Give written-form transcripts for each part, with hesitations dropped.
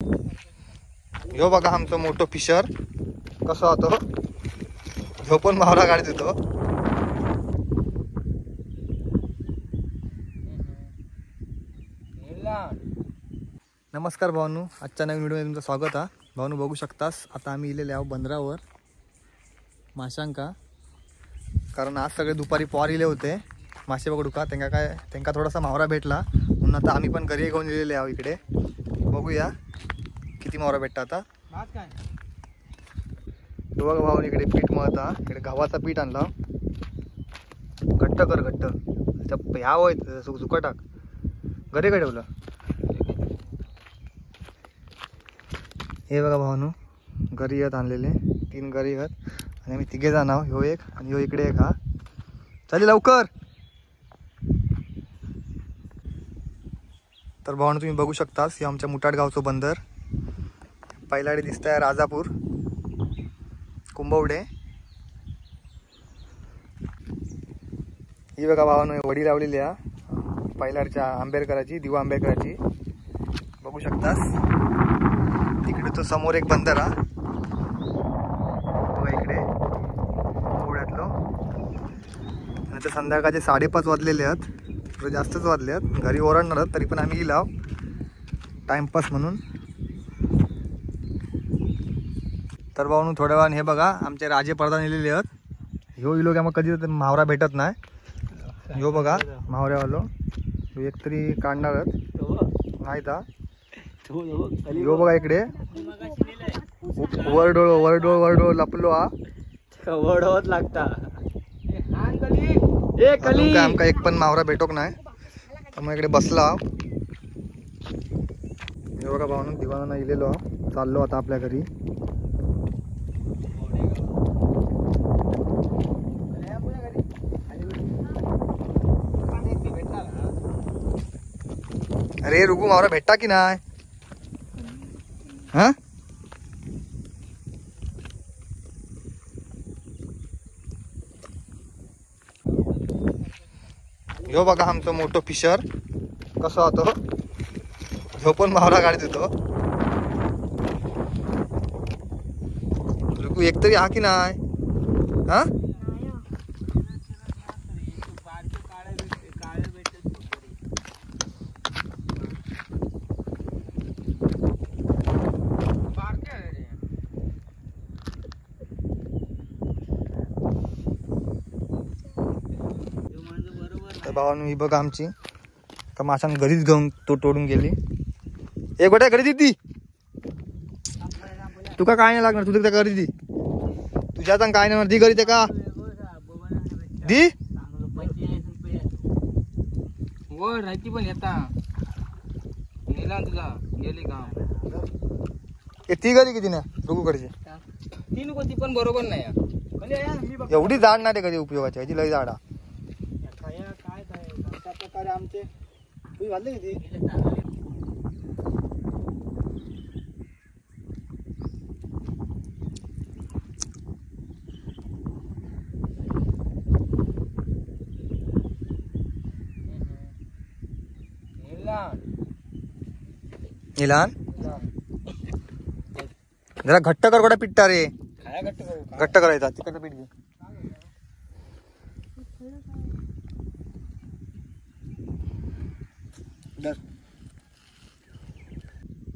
ह्यो बघा आमचा मोठो फिशर कसा होतो, ह्यो पण मावरा काढत होतो. नमस्कार भावानू, आजच्या नवीन व्हिडिओमध्ये तुमचं स्वागत आहे. भावानू बघू शकतास आता आम्ही इलेले आहोत बंदरावर माशांका, कारण आज सगळे दुपारी पॉर इले होते मासे बघू का त्यांना थोडासा मावरा भेटला म्हणून आता आम्ही पण घरी घेऊन इलेले आहोत. इकडे बघूया किती मावरा भेटता. आता बघा भाऊ इकडे पीठ मळता, इकडे गव्हाचा पीठ आणला, घट्ट कर घट्ट ह्या होय सुका टाक. घरी काय ठेवलं हे बघा भावानू, घरी येत आणलेले 3 घरी आहेत आणि आम्ही 3 जण आहोत. ह्यो एक आणि ह्यो इकडे एक. हा चालेल लवकर. तर भावानू तुम्ही बघू शकतास हे आमच्या मुटाड गावचं बंदर. पहिलाडे दिसतंय राजापूर कुंभवडे. ही बघा भावानू वडी लावलेली आहे पहिलाडच्या आंबेडकराची, दिवा आंबेडकराची बघू शकतास. तिकडे तो समोर एक बंदर आहे बघा इकडे पुढ्यातलो. आता संध्याकाळचे 5:30 वाजलेले आहेत, थोडे जास्तच वाजले आहेत. घरी ओरडणार आहेत तरी पण आम्ही गेलो टाइमपास म्हणून. तर भाऊ थोड्या वेळाने हे बघा आमचे राजे प्रधान इलेले आहेत. ह्यो इलो की मग कधी मावरा भेटत नाही. ह्यो बघा मावऱ्यावालो एक तरी काढणार नाही का. ह्यो बघा इकडे वरडोळ वरडोळ वरडोळ लपलो हा वडवत लागता. काय आमका एक पण मावरा भेटोक नाही तर मग इकडे बसला. हे बघा भावानं दिवाना इलेलो चाललो आता आपल्या घरी. अरे रुगू मावरा भेटता की नाही. हा ह्यो बघा आमचा मोठो फिशर कसा होतो, ह्यो पण मावरा काढत होतो. रुगू एक तरी हा की नाही. हा भावानं ही बघा आमची का माशांना घरीच घेऊन तोडून गेली. एक गोट्या घरी दिदी तुका काय नाही लागणार, तुझं त्या घरी दी तुझ्या काय नाही म्हणणार. दी घरी ते का दी राहती पण येता नेला तुझा गेली का. ती घरी किती ना रुगूकडची 3 कोती पण बरोबर नाही. एवढी झाड नाही ते कधी उपयोगाची, ह्याची लई झाडा. प्रकारे आमचे वाढले किती इलान जरा घट्ट कर गोडा पिट्टा रे. घट्ट करायचा तिकडचं पीठ घे.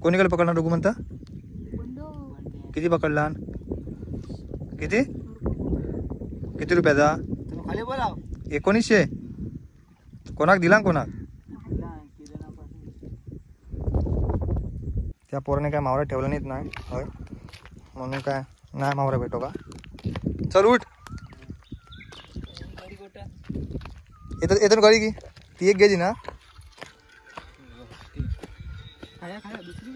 कोणी कडे पकडणार रुगू म्हणता. किती पकडला, किती किती रुपयाचा. 1900. कोणाक दिला कोणाक. त्या पोराने काय मावरा ठेवला नाहीत नाही होय म्हणून काय नाही मावरा भेटो का. चल उठ येतो गाडी की ती एक घ्यायची ना. दुसरी